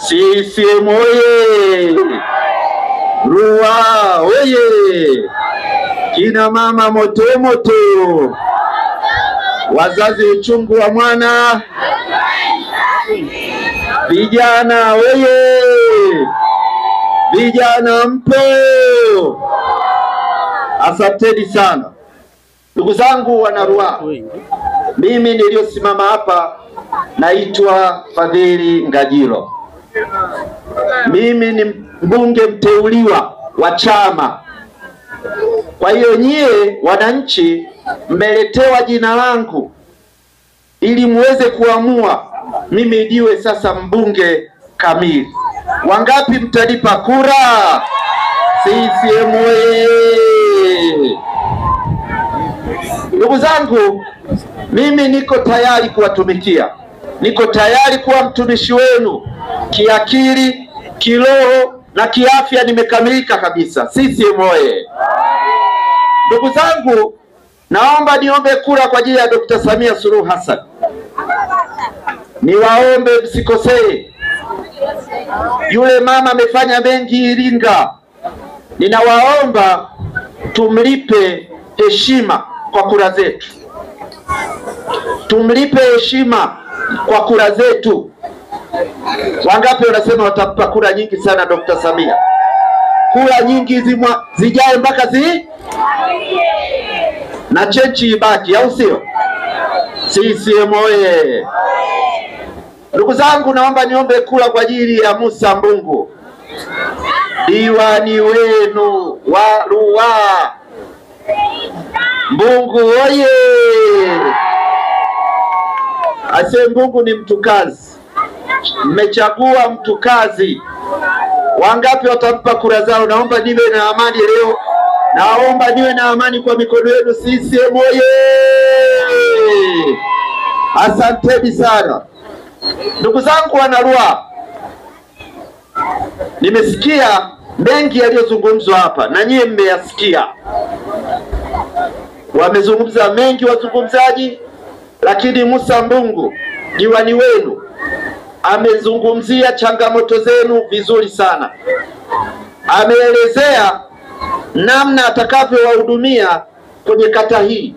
CCM oye! Ruaha oye! Kina mama moto moto, wazazi uchungu wa mwana, vijana oye! Vijana mpo! Asanteni sana ndugu zangu wana Ruaha. Mimi niliyosimama hapa naitwa Fadhili Ngajilo. Mimi ni mbunge mteuliwa wa chama. Kwa hiyo nyie wananchi mmeletewa jina langu ili muweze kuamua mimi ndiwe sasa mbunge kamili. Wangapi mtalipa kura? CCM oye! Ndugu zangu, mimi niko tayari kuwatumikia. Niko tayari kuwa mtumishi wenu kiakili, kiroho na kiafya, nimekamilika kabisa. CCM oye! Ndugu zangu, naomba niombe kura kwa ajili ya Dr. Samia Suluhu Hassan. Niwaombe msikosee. Yule mama amefanya mengi Iringa. Ninawaomba tumlipe heshima kwa kura zetu. Tumlipe heshima kwa kura zetu. Wangapi wanasema watampa kura nyingi sana Dr. Samia? Kura nyingi zijae mpaka na chechi ibaki, au sio? CCM oye! Ndugu zangu, naomba niombe kura kwa ajili ya Musa Mbungu, diwani wenu wa Ruaha. Mbungu oye! Ase Mbungu ni mtu kazi. Mmechagua mtu kazi. Wangapi watampa kura zao? Naomba niwe na amani leo. Naomba niwe na amani kwa mikono yenu. CCM oye! Asanteni sana ndugu zangu wana Ruaha. Nimesikia mengi yaliyozungumzwa hapa na nyie mmeyasikia. Wamezungumza mengi wazungumzaji, lakini Musa Mbungu diwani wenu amezungumzia changamoto zenu vizuri sana. Ameelezea namna atakavyowahudumia kwenye kata hii.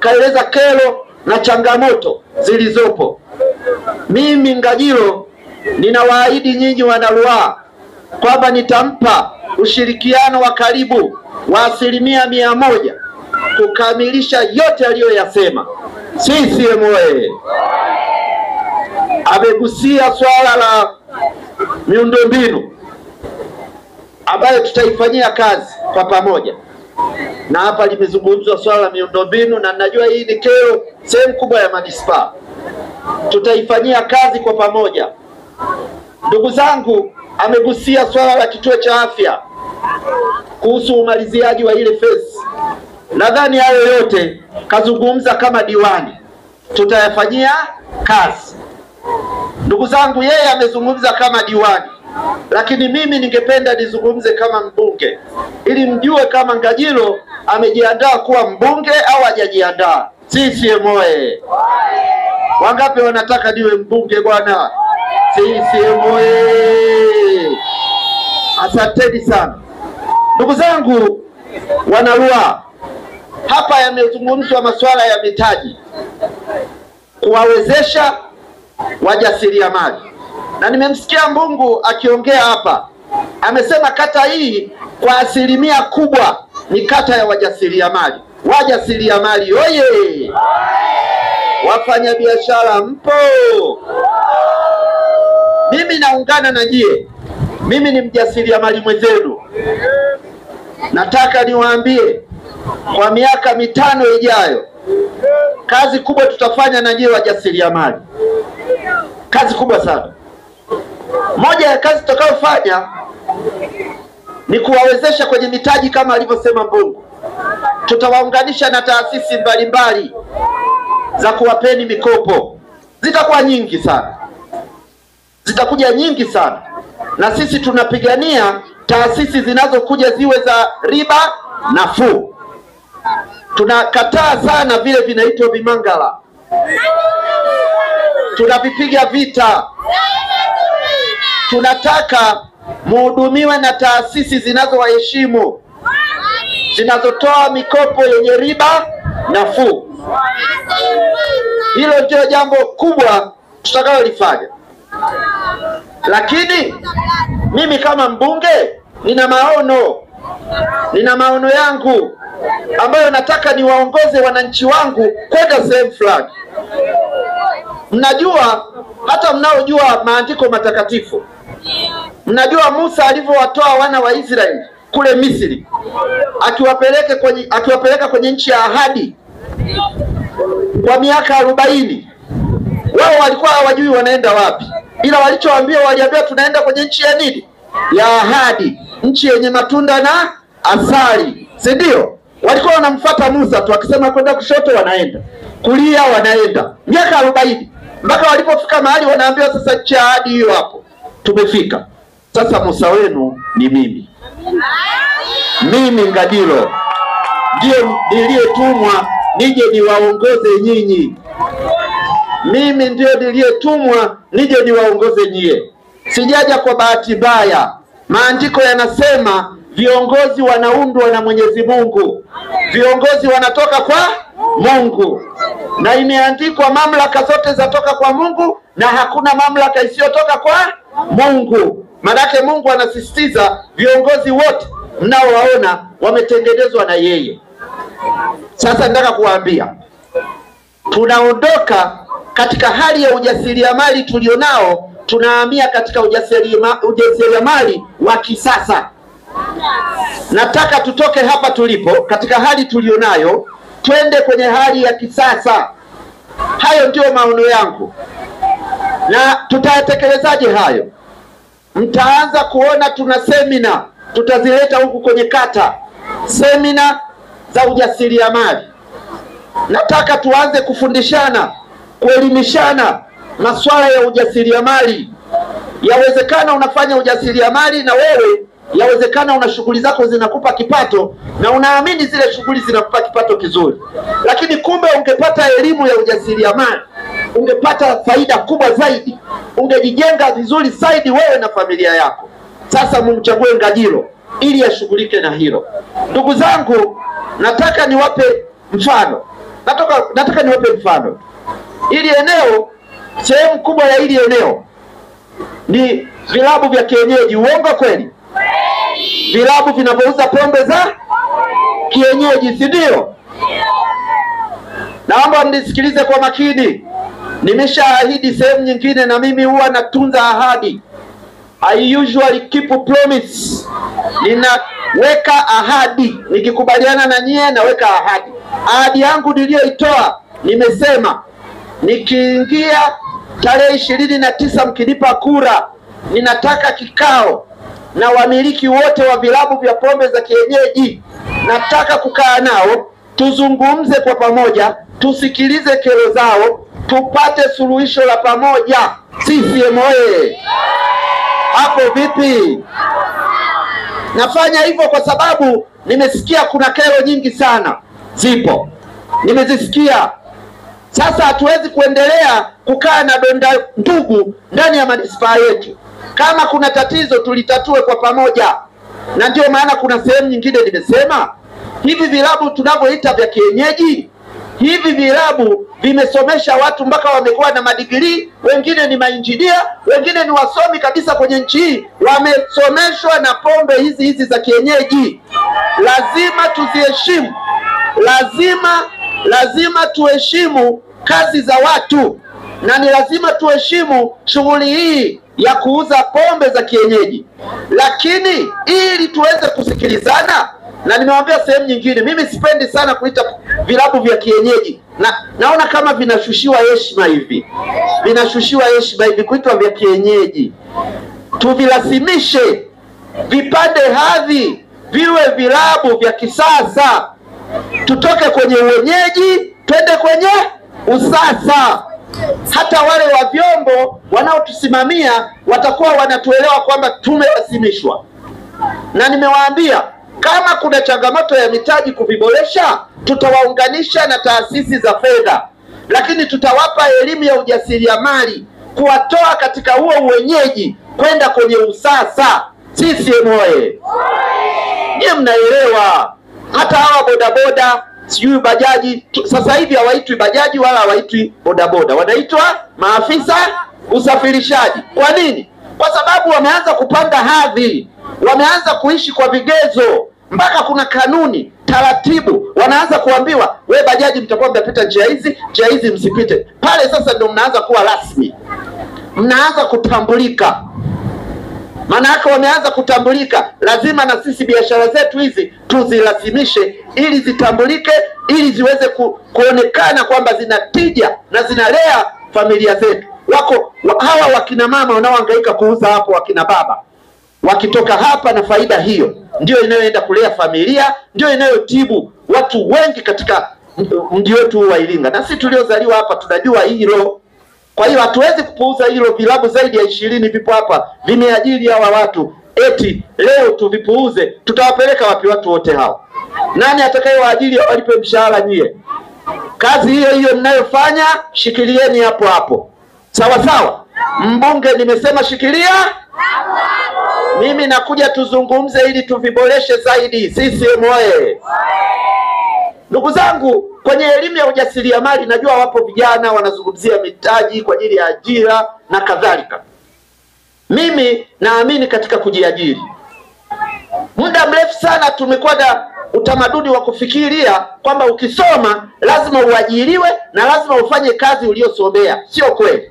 Kaeleza kero na changamoto zilizopo. Mimi Ngajilo ninawaahidi nyinyi wana Ruaha kwamba nitampa ushirikiano wa karibu wa 100% kukamilisha yote aliyoyasema. CCM oye! Amegusia swala la miundombinu ambayo tutaifanyia kazi kwa pamoja, na hapa limezungumzwa swala la miundombinu, na najua hii ni kero sehemu kubwa ya manispaa. Tutaifanyia kazi kwa pamoja. Ndugu zangu, amegusia swala la kituo cha afya kuhusu umaliziaji wa ile phase. Nadhani hayo yote kazungumza kama diwani, tutayafanyia kazi. Ndugu zangu, yeye amezungumza kama diwani, lakini mimi ningependa nizungumze kama mbunge ili mjue kama Ngajilo amejiandaa kuwa mbunge au hajajiandaa. CCM oye! Wangapi wanataka niwe mbunge bwana? CCM oye! Asanteni sana ndugu zangu wana Ruaha. Hapa yamezungumzwa masuala ya mitaji, kuwawezesha wajasiriamali, na nimemsikia Mbungu akiongea hapa. Amesema kata hii kwa 100% ni kata ya wajasiriamali. Wajasiriamali oye! Wafanya biashara mpo? Mimi naungana na nyie. Mimi ni mjasiriamali mwenzenu. Nataka niwaambie kwa miaka 5 ijayo kazi kubwa tutafanya na nyie wajasiriamali. Kazi kubwa sana. Moja ya kazi tutakayofanya ni kuwawezesha kwenye mitaji kama alivyosema Mbungu. Tutawaunganisha na taasisi mbalimbali za kuwapeni mikopo. Zitakuwa nyingi sana. Zitakuja nyingi sana. Na sisi tunapigania taasisi zinazokuja ziwe za riba nafuu. Tunakataa sana vile vinaitwa vimangala. Tunavipiga vita. tunataka muhudumiwe na taasisi zinazowaheshimu, zinazotoa mikopo yenye riba nafuu. Hilo ndio jambo kubwa tutakalolifanya. Lakini mimi kama mbunge nina maono yangu ambayo nataka niwaongoze wananchi wangu kwenda sehemu fulani. Mnajua, hata mnaojua maandiko matakatifu, mnajua Musa alivyowatoa wana wa Israeli kule Misri, akiwapeleka kwenye nchi ya ahadi kwa miaka 40. Wao walikuwa hawajui wanaenda wapi, ila waliambiwa tunaenda kwenye nchi ya nini? Ya ahadi, nchi yenye matunda na asali, si ndio? Walikuwa wanamfuata Musa tu, akisema kwenda kushoto wanaenda, kulia wanaenda, miaka 40, mpaka walipofika mahali wanaambiwa sasa nchi ya ahadi hiyo hapo tumefika. Sasa Musa wenu ni mimi. Mimi Ngajilo ndio niliyetumwa nije niwaongoze nyinyi. Mimi ndio niliyetumwa nije niwaongoze nyie. Sijaja kwa bahati mbaya. Maandiko yanasema viongozi wanaundwa na Mwenyezi Mungu. Viongozi wanatoka kwa Mungu. Na imeandikwa mamlaka zote zatoka kwa Mungu na hakuna mamlaka isiyotoka kwa Mungu. Maanake Mungu anasisitiza viongozi wote mnaowaona wametengenezwa na yeye. Sasa nataka kuwaambia, tunaondoka katika hali ya ujasiriamali tulionao, tunahamia katika ujasiriamali wa kisasa. Nataka tutoke hapa tulipo katika hali tulionayo, twende kwenye hali ya kisasa. Hayo ndio maono yangu. Na tutayatekelezaje hayo? Mtaanza kuona tuna semina, tutazileta huku kwenye kata, semina za ujasiriamali. Nataka tuanze kufundishana, kuelimishana masuala ya ujasiriamali. Yawezekana unafanya ujasiriamali na wewe, yawezekana una shughuli zako zinakupa kipato na unaamini zile shughuli zinakupa kipato kizuri, lakini kumbe ungepata elimu ya ujasiriamali, ungepata faida kubwa zaidi, ungejijenga vizuri zaidi wewe na familia yako. Sasa mumchague Ngajilo ili ashughulike na hilo. Ndugu zangu, nataka niwape mfano. Nataka niwape mfano. Ili eneo, sehemu kubwa ya ili eneo ni vilabu vya kienyeji. Uongo kweli? Vilabu vinavyouza pombe za kienyeji, si ndio? Naomba mnisikilize kwa makini. Nimeshaahidi sehemu nyingine, na mimi huwa natunza ahadi. I usually keep a promise. Ninaweka ahadi. Nikikubaliana na nyie naweka ahadi. Ahadi yangu niliyoitoa, nimesema nikiingia tarehe 29 mkinipa kura, ninataka kikao na wamiliki wote wa vilabu vya pombe za kienyeji. Nataka kukaa nao, tuzungumze kwa pamoja, tusikilize kero zao, tupate suluhisho la pamoja. CCM oye! Hapo vipi? Nafanya hivyo kwa sababu nimesikia kuna kero nyingi sana zipo. Nimezisikia. Sasa hatuwezi kuendelea kukaa na donda ndugu ndani ya manispaa yetu. Kama kuna tatizo tulitatue kwa pamoja. Na ndio maana kuna sehemu nyingine nimesema hivi vilabu tunavyoita vya kienyeji, hivi vilabu vimesomesha watu mpaka wamekuwa na madigrii, wengine ni mainjinia, wengine ni wasomi kabisa kwenye nchi hii, wamesomeshwa na pombe hizi za kienyeji. Lazima tuziheshimu. Lazima tuheshimu kazi za watu, na ni lazima tuheshimu shughuli hii ya kuuza pombe za kienyeji. Lakini ili tuweze kusikilizana, na nimewaambia sehemu nyingine, mimi sipendi sana kuita vilabu vya kienyeji. Naona kama vinashushiwa heshima hivi. Kuitwa vya kienyeji. Tuvilazimishe vipande hadhi, viwe vilabu vya kisasa. Tutoke kwenye uwenyeji, twende kwenye usasa. Hata wale wa vyombo wanaotusimamia watakuwa wanatuelewa kwamba tumelazimishwa. Na nimewaambia kama kuna changamoto ya mitaji kuviboresha, tutawaunganisha na taasisi za fedha. Lakini tutawapa elimu ya ujasiriamali, kuwatoa katika huo uwenyeji kwenda kwenye usasa. CCM oye! Nyie mnaelewa, hata hawa bodaboda sijui bajaji sasa hivi hawaitwi bajaji wala hawaitwi bodaboda, wanaitwa maafisa usafirishaji. Kwa nini? Kwa sababu wameanza kupanda hadhi, wameanza kuishi kwa vigezo, mpaka kuna kanuni, taratibu. Wanaanza kuambiwa, we bajaji mtakuwa mnapita njia hizi msipite. Pale sasa ndio mnaanza kuwa rasmi, mnaanza kutambulika. Maana yake wameanza kutambulika, lazima na sisi biashara zetu hizi tuzilazimishe ili zitambulike, ili ziweze kuonekana kwamba zina tija na zinalea familia zetu. Hawa wakina mama wanaohangaika kuuza hapo, wakina baba wakitoka hapa na faida hiyo, ndio inayoenda kulea familia, ndio inayotibu watu wengi katika mji wetu wa Iringa. Na sisi tuliozaliwa hapa tunajua hilo. Kwa hiyo hatuwezi kupuuza hilo. Vilabu zaidi ya 20 vipo hapa vimeajiri hawa watu. Eti leo tuvipuuze, tutawapeleka wapi watu wote hao? Nani atakayewaajiri walipe mshahara nyie? Kazi hiyo hiyo mnayofanya shikilieni hapo hapo. Sawa sawa. Mbunge nimesema shikilia hapo hapo. Mimi nakuja tuzungumze ili tuviboreshe zaidi. CCM oye! Ndugu zangu, kwenye elimu ya ujasiriamali najua wapo vijana wanazungumzia mitaji kwa ajili ya ajira na kadhalika. Mimi naamini katika kujiajiri. Muda mrefu sana tumekuwa na utamaduni wa kufikiria kwamba ukisoma lazima uajiriwe na lazima ufanye kazi uliyosomea. Sio kweli.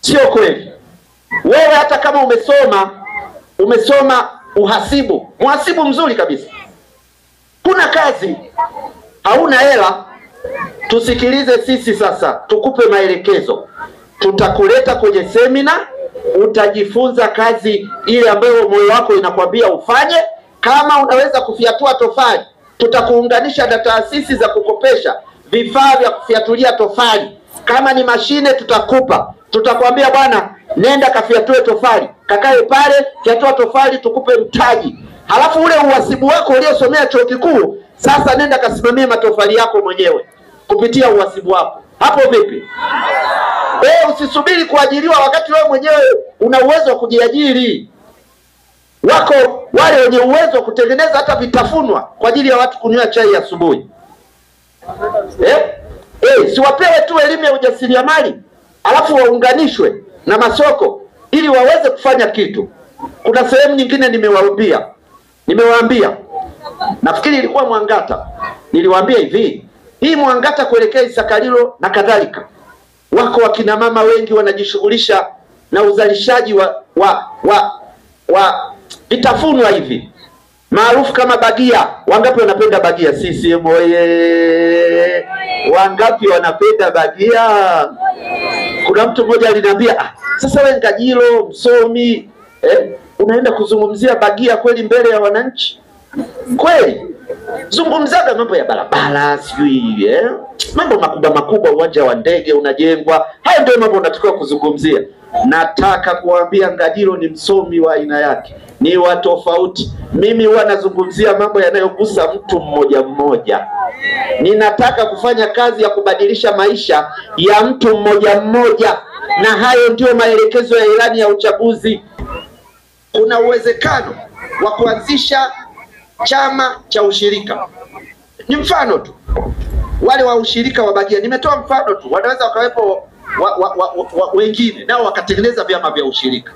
Sio kweli. Wewe hata kama umesoma uhasibu, mhasibu mzuri kabisa, kuna kazi, hauna hela, tusikilize sisi sasa, tukupe maelekezo. Tutakuleta kwenye semina, utajifunza kazi ile ambayo moyo wako inakwambia ufanye. Kama unaweza kufiatua tofali, tutakuunganisha na taasisi za kukopesha vifaa vya kufiatulia tofali. Kama ni mashine tutakupa. Tutakwambia bwana, nenda kafiatue tofali, kakae pale, fiatua tofali, tukupe mtaji. Halafu ule uhasibu wako uliosomea chuo kikuu, sasa nenda kasimamie matofali yako mwenyewe kupitia uhasibu wako. Hapo vipi? Usisubiri kuajiriwa wakati wewe mwenyewe una uwezo wa kujiajiri. Wako wale wenye uwezo wa kutengeneza hata vitafunwa kwa ajili ya watu kunywa chai asubuhi. Siwapewe tu elimu ya ujasiriamali alafu waunganishwe na masoko ili waweze kufanya kitu. Kuna sehemu nyingine nimewaambia, nafikiri ilikuwa Mwangata, niliwaambia hivi, hii Mwangata kuelekea Isakalilo na kadhalika, wako wakina mama wengi wanajishughulisha na uzalishaji wa vitafunwa hivi maarufu kama bagia. Wangapi wanapenda bagia? CCM oye! Wangapi wanapenda bagia? Kuna mtu mmoja aliniambia, sasa wewe Ngajilo msomi, unaenda kuzungumzia bagia kweli mbele ya wananchi? Kweli? Zungumzaga mambo ya barabara, sijui mambo makubwa, uwanja wa ndege unajengwa. Hayo ndio mambo unatakiwa kuzungumzia. Nataka kuambia Ngajilo ni msomi wa aina yake, ni wa tofauti. Mimi huwa nazungumzia mambo yanayogusa mtu mmoja mmoja. Ninataka kufanya kazi ya kubadilisha maisha ya mtu mmoja mmoja, na hayo ndio maelekezo ya ilani ya uchaguzi. Kuna uwezekano wa kuanzisha chama cha ushirika. Ni mfano tu. Wale wa ushirika wa bagia, nimetoa mfano tu, wanaweza wakawepo wengine nao wakatengeneza vyama vya ushirika.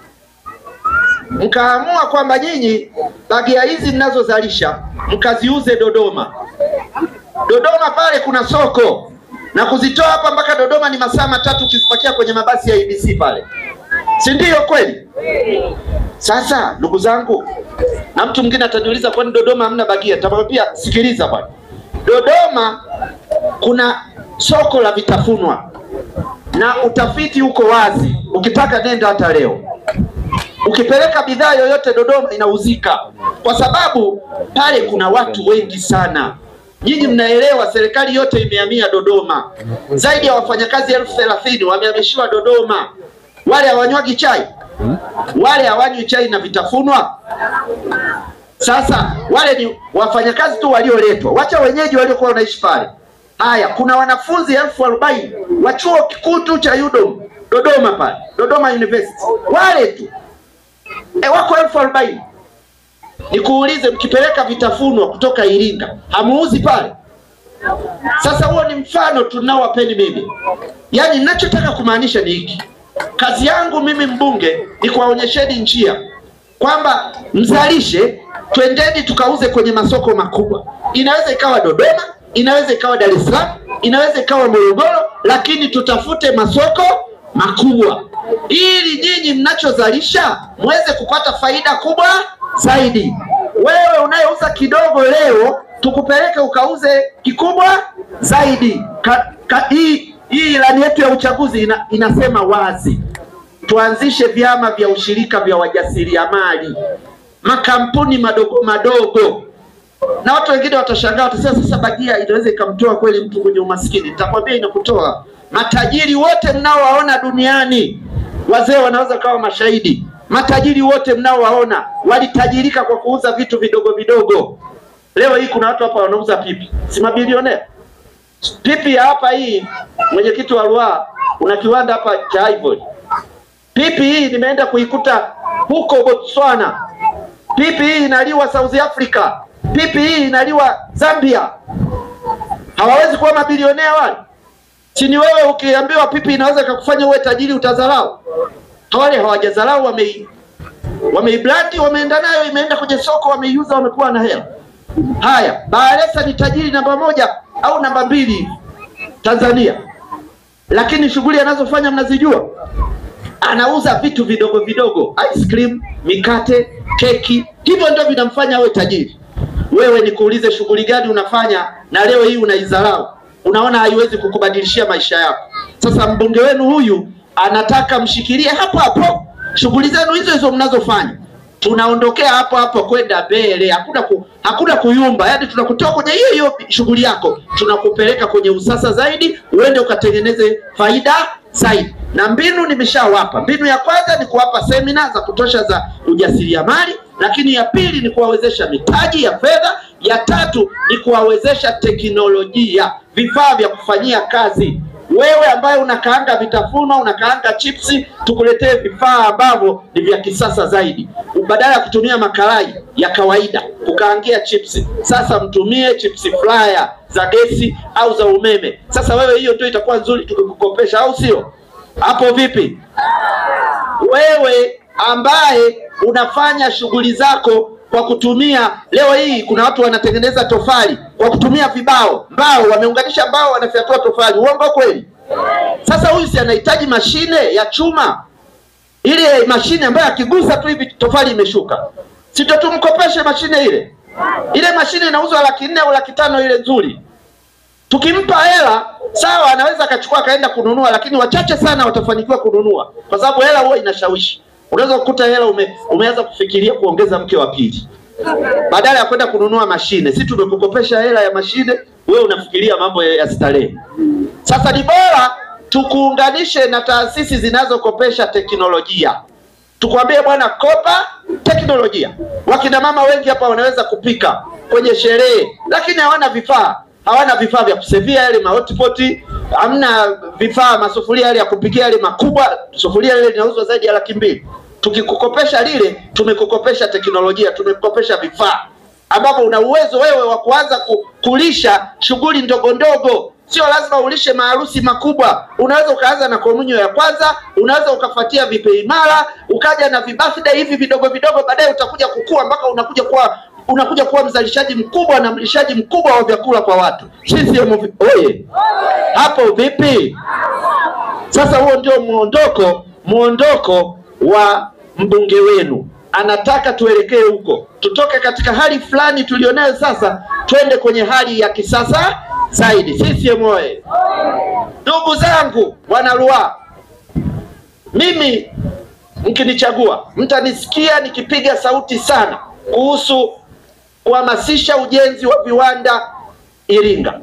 Mkaamua kwamba nyinyi bagia hizi mnazozalisha mkaziuze Dodoma. Dodoma pale kuna soko, na kuzitoa hapa mpaka Dodoma ni masaa 3 ukizipakia kwenye mabasi ya IBC pale. Si ndio kweli? Sasa ndugu zangu, na mtu mwingine ataniuliza kwani Dodoma hamna bagia? Nitamwambia sikiliza bwana. Dodoma kuna soko la vitafunwa na utafiti uko wazi. Ukitaka nenda hata leo. Ukipeleka bidhaa yoyote Dodoma inauzika, kwa sababu pale kuna watu wengi sana. Nyinyi mnaelewa, serikali yote imehamia Dodoma. Zaidi ya wafanyakazi 30,000 wamehamishiwa Dodoma. Wale hawanywi chai, wale hawanywi chai na vitafunwa. Sasa wale ni wafanyakazi tu walioletwa, wacha wenyeji waliokuwa wanaishi pale. Haya, kuna wanafunzi 40,000 wa chuo kikuu tu cha UDOM Dodoma pale, Dodoma University, wale tu wako 40,000. Nikuulize, mkipeleka vitafunwa kutoka Iringa hamuuzi pale? Sasa huo ni mfano tunaowapeni mimi. Yaani ninachotaka kumaanisha ni hiki. Kazi yangu mimi mbunge ni kuwaonyesheni njia kwamba mzalishe, twendeni tukauze kwenye masoko makubwa. Inaweza ikawa Dodoma, inaweza ikawa Dar es Salaam, inaweza ikawa Morogoro, lakini tutafute masoko makubwa ili nyinyi mnachozalisha muweze kupata faida kubwa zaidi. Wewe unayeuza kidogo leo, tukupeleke ukauze kikubwa zaidi. Hii ilani yetu ya uchaguzi inasema wazi, tuanzishe vyama vya ushirika vya wajasiriamali, makampuni madogo madogo. Na watu wengine watashangaa, watasema sasa bagia inaweza ikamtoa kweli mtu kwenye umaskini? Nitakwambia inakutoa. Matajiri wote mnaowaona duniani, wazee wanaweza kawa mashahidi, matajiri wote mnaowaona walitajirika kwa kuuza vitu vidogo vidogo. Leo hii kuna watu hapa wanauza pipi, si mabilionea? Pipi ya hapa hii, mwenyekiti wa Ruaha, una kiwanda hapa cha Ivory. Pipi hii nimeenda kuikuta huko Botswana. Pipi hii inaliwa South Africa. Pipi hii inaliwa Zambia. Hawawezi kuwa mabilionea wale? Chini wewe ukiambiwa pipi inaweza kukufanya uwe tajiri utadharau? Wale hawajadharau, wameiblandi, wameenda nayo, imeenda kwenye soko, wameiuza, wamekuwa na hela. Haya, Bakhresa ni tajiri namba 1 au namba 2 Tanzania. Lakini shughuli anazofanya mnazijua? Anauza vitu vidogo vidogo, ice cream, mikate, keki. Hivyo ndio vinamfanya awe tajiri. Wewe nikuulize, shughuli gani unafanya na leo hii unaidharau? Unaona haiwezi kukubadilishia maisha yako. Sasa mbunge wenu huyu anataka mshikilie hapo hapo shughuli zenu hizo hizo mnazofanya. Tunaondokea hapo hapo kwenda mbele, hakuna kuyumba. Yaani tunakutoa kwenye hiyo shughuli yako, tunakupeleka kwenye usasa zaidi, uende ukatengeneze faida zaidi. Na mbinu nimeshawapa. Mbinu ya kwanza ni kuwapa semina za kutosha za ujasiriamali, lakini ya pili ni kuwawezesha mitaji ya fedha, ya tatu ni kuwawezesha teknolojia, vifaa vya kufanyia kazi. Wewe ambaye unakaanga vitafunwa, unakaanga chipsi, tukuletee vifaa ambavyo ni vya kisasa zaidi. Badala ya kutumia makarai ya kawaida kukaangia chipsi, sasa mtumie chipsi fryer za gesi au za umeme. Sasa wewe hiyo ndio itakuwa nzuri tukikukopesha, au sio? Hapo vipi? Wewe ambaye unafanya shughuli zako kwa kutumia, leo hii kuna watu wanatengeneza tofali kwa kutumia mbao, wameunganisha mbao, wanafyatua tofali. Uongo kweli? Sasa huyu si anahitaji mashine ya chuma, ile mashine ambayo akigusa tu hivi tofali imeshuka? Si ndio tumkopeshe mashine ile? Ile mashine inauzwa 400,000 au 500,000 ile nzuri. Tukimpa hela, sawa, anaweza akachukua akaenda kununua, lakini wachache sana watafanikiwa kununua, kwa sababu hela huwa inashawishi. Unaweza kukuta hela umeanza kufikiria kuongeza mke wa pili badala ya kwenda kununua mashine. Sisi tumekukopesha hela ya mashine, wewe unafikiria mambo ya starehe. Sasa ni bora tukuunganishe na taasisi zinazokopesha teknolojia. Tukwambie bwana, kopa teknolojia. Wakina mama wengi hapa wanaweza kupika kwenye sherehe, lakini hawana vifaa vya kusevia yale mahotpot, hamna vifaa, masufuria yale ya kupikia yale makubwa. Sufuria ile linauzwa zaidi ya 200,000. Tukikukopesha lile, tumekukopesha teknolojia, tumekukopesha vifaa ambapo una uwezo wewe wa kuanza kulisha shughuli ndogo ndogo. Sio lazima ulishe maharusi makubwa. Unaweza ukaanza na komunyo ya kwanza, unaweza ukafuatia vipeimara, ukaja na vibirthday hivi vidogo vidogo, baadaye utakuja kukua mpaka unakuja kuwa mzalishaji mkubwa na mlishaji mkubwa wa vyakula kwa watu. Sisi oye. Hapo vipi? Sasa huo ndio muondoko wa mbunge wenu. Anataka tuelekee huko. Tutoke katika hali fulani tulionayo sasa, twende kwenye hali ya kisasa zaidi. Sisi oye. Ndugu zangu wana Ruaha, mimi mkinichagua mtanisikia nikipiga sauti sana kuhusu kuhamasisha ujenzi wa viwanda Iringa.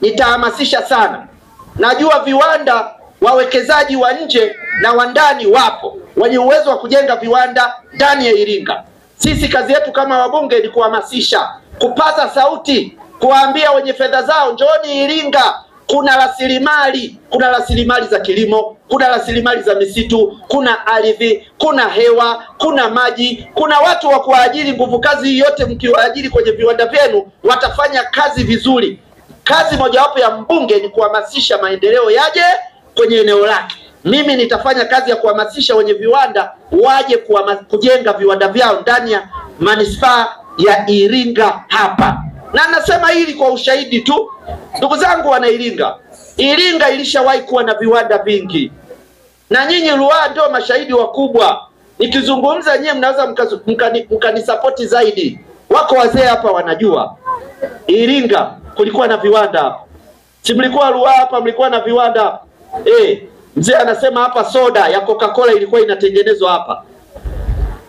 Nitahamasisha sana. Najua viwanda, wawekezaji wa nje na wa ndani wapo wenye uwezo wa kujenga viwanda ndani ya Iringa. Sisi kazi yetu kama wabunge ni kuhamasisha, kupaza sauti, kuwaambia wenye fedha zao, njooni Iringa kuna rasilimali za kilimo, kuna rasilimali za misitu, kuna ardhi, kuna hewa, kuna maji, kuna watu wa kuajiri. Nguvu kazi yote mkiwaajiri kwenye viwanda vyenu watafanya kazi vizuri. Kazi mojawapo ya mbunge ni kuhamasisha maendeleo yaje kwenye eneo lake. Mimi nitafanya kazi ya kuhamasisha wenye viwanda waje kujenga viwanda vyao ndani ya manispaa ya Iringa hapa. Na nasema hili kwa ushahidi tu. Ndugu zangu wana Iringa, Iringa ilishawahi kuwa na viwanda vingi. Na nyinyi Ruaha ndio mashahidi wakubwa. Nikizungumza nyinyi mnaweza mkanisapoti zaidi. Wako wazee hapa wanajua. Iringa kulikuwa na viwanda hapa. Si mlikuwa Ruaha hapa mlikuwa na viwanda hapa? Mzee anasema hapa soda ya Coca-Cola ilikuwa inatengenezwa hapa.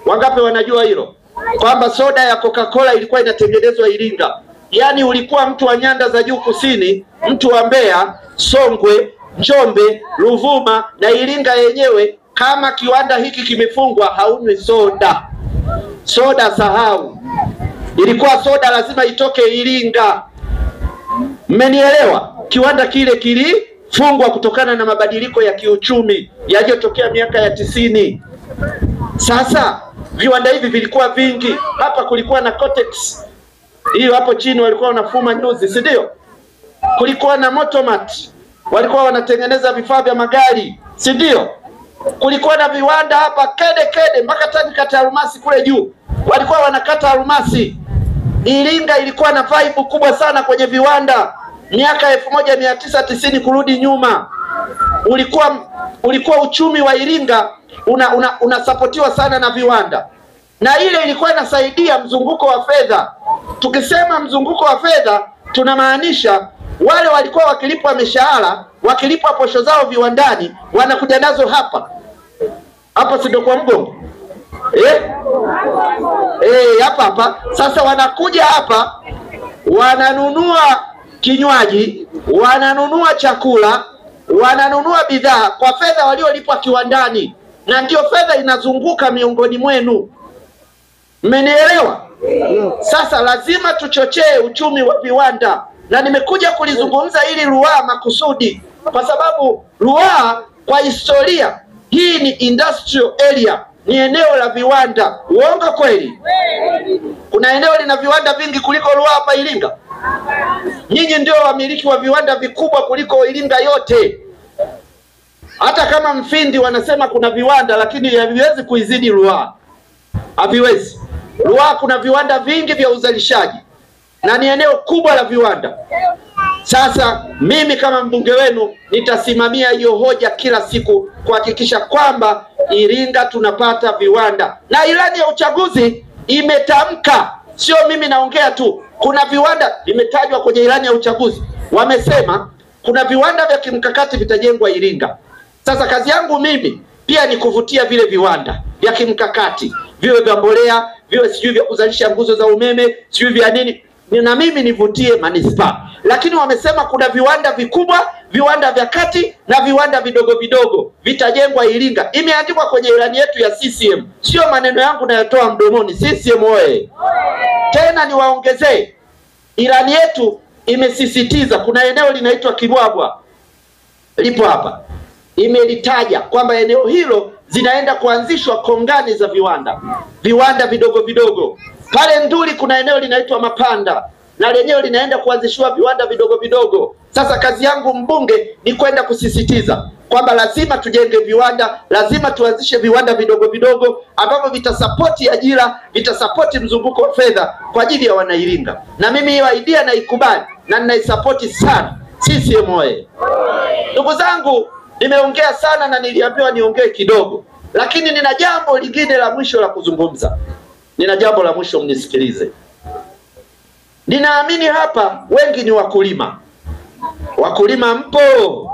Wangapi wanajua hilo? Kwamba soda ya Coca-Cola ilikuwa inatengenezwa Iringa. Yaani ulikuwa mtu wa nyanda za juu kusini, mtu wa Mbeya, Songwe, Njombe, Ruvuma na Iringa yenyewe, kama kiwanda hiki kimefungwa haunywi soda. Soda sahau. Ilikuwa soda lazima itoke Iringa. Mmenielewa? Kiwanda kile kilifungwa kutokana na mabadiliko ya kiuchumi yaliyotokea miaka ya 90. Sasa viwanda hivi vilikuwa vingi. Hapa kulikuwa na Cotex. Hiyo hapo chini walikuwa wanafuma nyuzi, si ndio? Kulikuwa na Motomat. Walikuwa wanatengeneza vifaa vya magari, si ndio? Kulikuwa na viwanda hapa kede mpaka tani kata almasi kule juu. Walikuwa wanakata almasi. Iringa ilikuwa na vibe kubwa sana kwenye viwanda. Miaka 1990 kurudi nyuma. Ulikuwa uchumi wa Iringa unasapotiwa sana na viwanda. Na ile ilikuwa inasaidia mzunguko wa fedha. Tukisema mzunguko wa fedha tunamaanisha wale walikuwa wakilipwa mishahara, wakilipwa posho zao viwandani, wanakuja nazo hapa. Hapa si ndio kwa Mgongo? Hapa. Sasa wanakuja hapa, wananunua kinywaji, wananunua chakula, wananunua bidhaa kwa fedha waliolipwa kiwandani. Na ndio fedha inazunguka miongoni mwenu. Mmenielewa? Sasa lazima tuchochee uchumi wa viwanda. Na nimekuja kulizungumza ili Ruaha makusudi, kwa sababu Ruaha kwa historia hii ni industrial area, ni eneo la viwanda. Uongo kweli? Kuna eneo lina viwanda vingi kuliko Ruaha hapa Iringa? Nyinyi ndio wamiliki wa viwanda vikubwa kuliko Iringa yote. Hata kama Mfindi wanasema kuna viwanda, lakini haviwezi kuizidi Ruaha. Haviwezi. Ruaha kuna viwanda vingi vya uzalishaji na ni eneo kubwa la viwanda. Sasa mimi kama mbunge wenu nitasimamia hiyo hoja kila siku kuhakikisha kwamba Iringa tunapata viwanda. Na ilani ya uchaguzi imetamka, sio mimi naongea tu. Kuna viwanda vimetajwa kwenye ilani ya uchaguzi. Wamesema kuna viwanda vya kimkakati vitajengwa Iringa. Sasa kazi yangu mimi pia ni kuvutia vile viwanda vya kimkakati. Viwe vya mbolea, viwe sijui vya kuzalisha nguzo za umeme, sijui vya nini. Na mimi nivutie manispaa. Lakini wamesema kuna viwanda vikubwa, viwanda vya kati na viwanda vidogo vidogo vitajengwa Iringa. Imeandikwa kwenye ilani yetu ya CCM. Sio maneno yangu nayotoa mdomoni. CCM oye. Tena niwaongezee, ilani yetu imesisitiza, kuna eneo linaitwa Kibwabwa, lipo hapa, imelitaja kwamba eneo hilo zinaenda kuanzishwa kongani za viwanda vidogo vidogo. Pale Nduli kuna eneo linaitwa Mapanda, na lenyewe linaenda kuanzishwa viwanda vidogo vidogo. Sasa kazi yangu mbunge ni kwenda kusisitiza kwamba lazima tujenge viwanda, lazima tuanzishe viwanda vidogo vidogo ambavyo vitasapoti ajira, vitasapoti mzunguko wa fedha kwa ajili ya Wanairinga. Na mimi hiyo idea naikubali na ninaisapoti sana. CCM oye. Ndugu zangu, nimeongea sana na niliambiwa niongee kidogo, lakini nina jambo lingine la mwisho la kuzungumza. Nina jambo la mwisho, mnisikilize. Ninaamini hapa wengi ni wakulima. Wakulima mpo?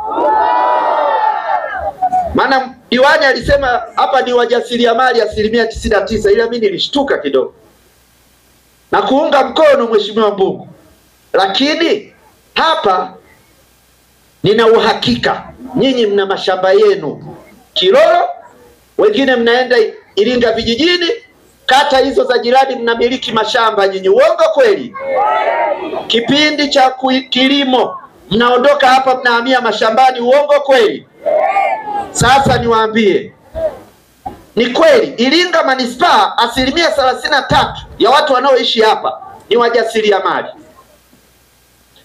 Maana diwani alisema hapa ni wajasiriamali 99%, ila mimi nilishtuka kidogo. Na kuunga mkono mheshimiwa mbunge. Lakini hapa nina uhakika nyinyi mna mashamba yenu Kilolo, wengine mnaenda Iringa vijijini, kata hizo za jirani mnamiliki mashamba nyinyi. Uongo kweli? Kipindi cha kilimo mnaondoka hapa mnahamia mashambani. Uongo kweli? Sasa niwaambie, ni kweli Iringa manispaa 33% ya watu wanaoishi hapa ni wajasiriamali,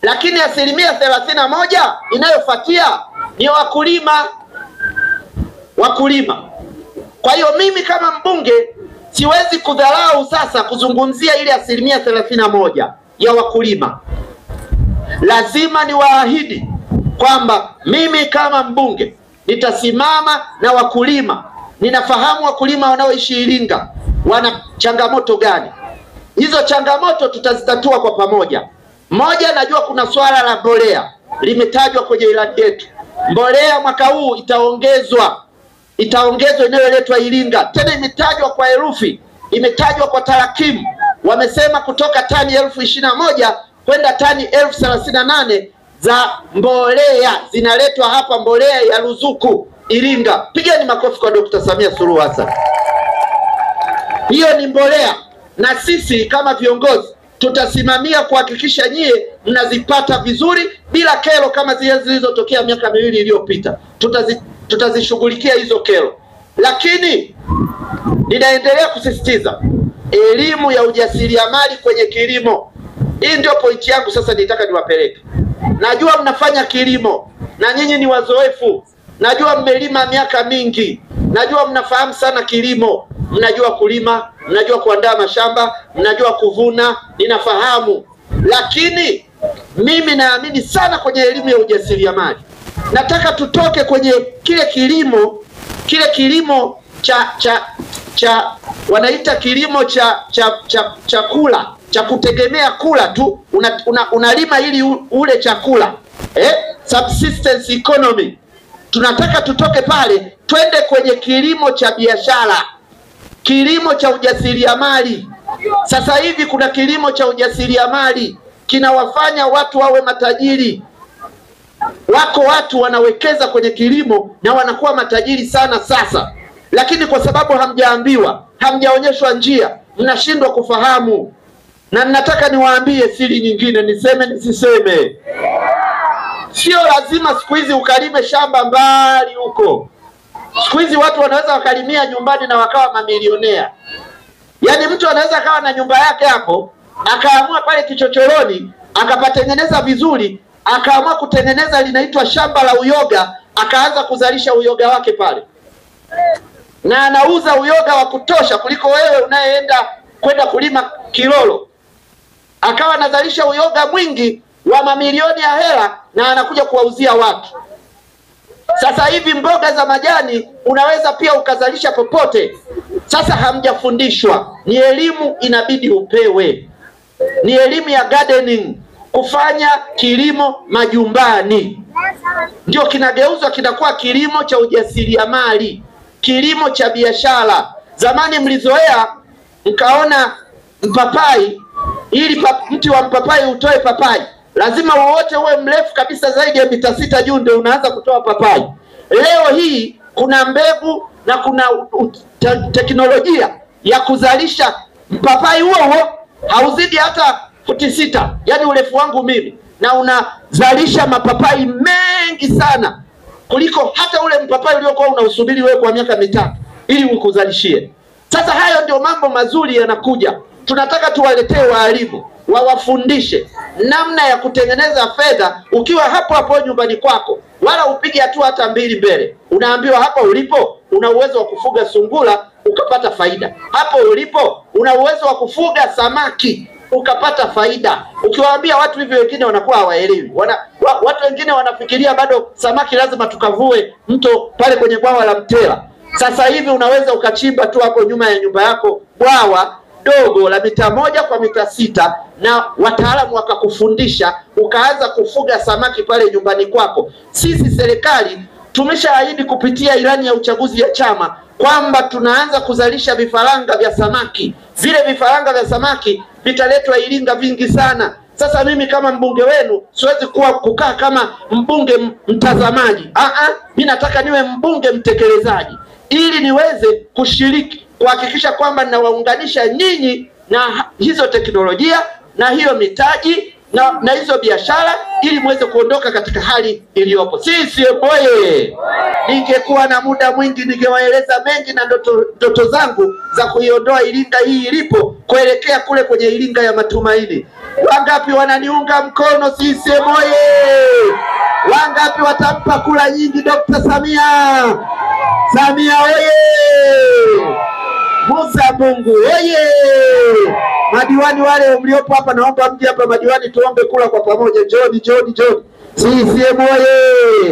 lakini 31% inayofuatia ni wakulima. Kwa hiyo mimi kama mbunge siwezi kudharau sasa kuzungumzia ile 31% ya wakulima. Lazima niwaahidi kwamba mimi kama mbunge nitasimama na wakulima. Ninafahamu wakulima wanaoishi Iringa wana changamoto gani. Hizo changamoto tutazitatua kwa pamoja. Moja, najua kuna swala la mbolea limetajwa kwenye ilani yetu. Mbolea mwaka huu itaongezwa inayoletwa Iringa. Tena imetajwa kwa herufi, imetajwa kwa tarakimu. Wamesema kutoka tani 21,000 kwenda tani 38,000 za mbolea zinaletwa hapa, mbolea ya ruzuku Iringa. Pigeni makofi kwa Dr. Samia Suluhu Hassan. Hiyo ni mbolea, na sisi kama viongozi tutasimamia kuhakikisha nyie mnazipata vizuri bila kero kama zile zilizotokea miaka 2 iliyopita. Tutazishughulikia hizo kero, lakini ninaendelea kusisitiza elimu ya ujasiriamali kwenye kilimo. Hii ndio pointi yangu sasa nitaka niwapeleke. Najua mnafanya kilimo na nyinyi ni wazoefu. Najua mmelima miaka mingi. Najua mnafahamu sana kilimo. Mnajua kulima, mnajua kuandaa mashamba, mnajua kuvuna, ninafahamu. Lakini mimi naamini sana kwenye elimu ya ujasiriamali. Nataka tutoke kwenye kile kilimo cha wanaita kilimo cha kula, cha kutegemea kula tu. Unalima ili ule chakula, subsistence economy. Tunataka tutoke pale twende kwenye kilimo cha biashara, kilimo cha ujasiriamali. Sasa hivi kuna kilimo cha ujasiriamali kinawafanya watu wawe matajiri. Wako watu wanawekeza kwenye kilimo na wanakuwa matajiri sana sasa, lakini kwa sababu hamjaambiwa, hamjaonyeshwa njia, mnashindwa kufahamu. Na nataka niwaambie siri nyingine, niseme nisiseme. Sio lazima siku hizi ukalime shamba mbali huko. Siku hizi watu wanaweza wakalimia nyumbani na wakawa mamilionea. Yaani mtu anaweza akawa na nyumba yake hapo, akaamua pale kichochoroni, akapatengeneza vizuri, akaamua kutengeneza linaitwa shamba la uyoga, akaanza kuzalisha uyoga wake pale. Na anauza uyoga wa kutosha kuliko wewe unayeenda kwenda kulima Kilolo. Akawa anazalisha uyoga mwingi wa mamilioni ya hela na anakuja kuwauzia watu. Sasa hivi mboga za majani unaweza pia ukazalisha popote. Sasa hamjafundishwa. Ni elimu inabidi upewe. Ni elimu ya gardening, kufanya kilimo majumbani. Ndio kinageuzwa kinakuwa kilimo cha ujasiriamali, kilimo cha biashara. Zamani mlizoea mkaona mpapai, ili mti wa mpapai utoe papai lazima wote uwe mrefu kabisa zaidi ya mita 6 juu ndio unaanza kutoa papai. Leo hii kuna mbegu na kuna teknolojia ya kuzalisha mpapai huo hauzidi hata futi 6, yani urefu wangu mimi, na unazalisha mapapai mengi sana kuliko hata ule mpapai uliokuwa unausubiri wewe kwa miaka 3 ili ukuzalishie. Sasa hayo ndio mambo mazuri yanakuja. Tunataka tuwaletee walimu wawafundishe namna ya kutengeneza fedha ukiwa hapo hapo nyumbani kwako, wala upige hatua hata 2 mbele. Unaambiwa hapo ulipo una uwezo wa kufuga sungura ukapata faida. Hapo ulipo una uwezo wa kufuga samaki ukapata faida. Ukiwaambia watu hivyo wengine wanakuwa hawaelewi. Watu wengine wanafikiria bado samaki lazima tukavue mto pale kwenye bwawa la Mtera. Sasa hivi unaweza ukachimba tu hapo nyuma ya nyumba yako bwawa dogo la mita 1 kwa mita 6 na wataalamu wakakufundisha ukaanza kufuga samaki pale nyumbani kwako. Sisi serikali tumeshaahidi kupitia ilani ya uchaguzi ya chama kwamba tunaanza kuzalisha vifaranga vya samaki. Vile vifaranga vya samaki vitaletwa Iringa vingi sana. Sasa mimi kama mbunge wenu siwezi kukaa kama mbunge mtazamaji. Mimi nataka niwe mbunge mtekelezaji ili niweze kushiriki kuhakikisha kwamba ninawaunganisha nyinyi na hizo teknolojia na hiyo mitaji na hizo biashara ili muweze kuondoka katika hali iliyopo. CCM oye! Ningekuwa na muda mwingi ningewaeleza mengi na ndoto zangu za kuiondoa Iringa hii ilipo kuelekea kule kwenye Iringa ya matumaini. Wangapi wananiunga mkono? CCM oye! Wangapi watampa kula nyingi Dr. Samia? Samia oye! Musa Mungu oye! Madiwani wale mliopo hapa, naomba mje hapa madiwani, tuombe kula kwa pamoja. John. CCM oye!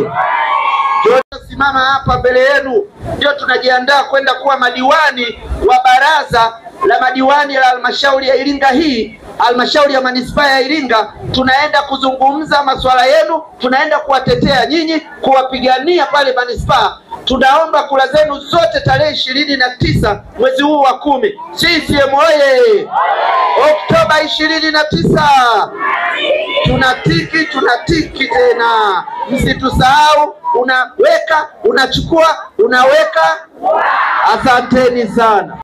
John, simama hapa mbele yenu. Ndio tunajiandaa kwenda kuwa madiwani wa baraza la madiwani la halmashauri ya Iringa hii, halmashauri ya manispaa ya Iringa. Tunaenda kuzungumza masuala yenu, tunaenda kuwatetea nyinyi, kuwapigania pale manispaa. Tunaomba kula zenu zote tarehe 29 mwezi huu wa 10. CCM oye! Oktoba 29 tunatiki tena. Msitusahau, unaweka, unachukua, unaweka. Asanteni sana.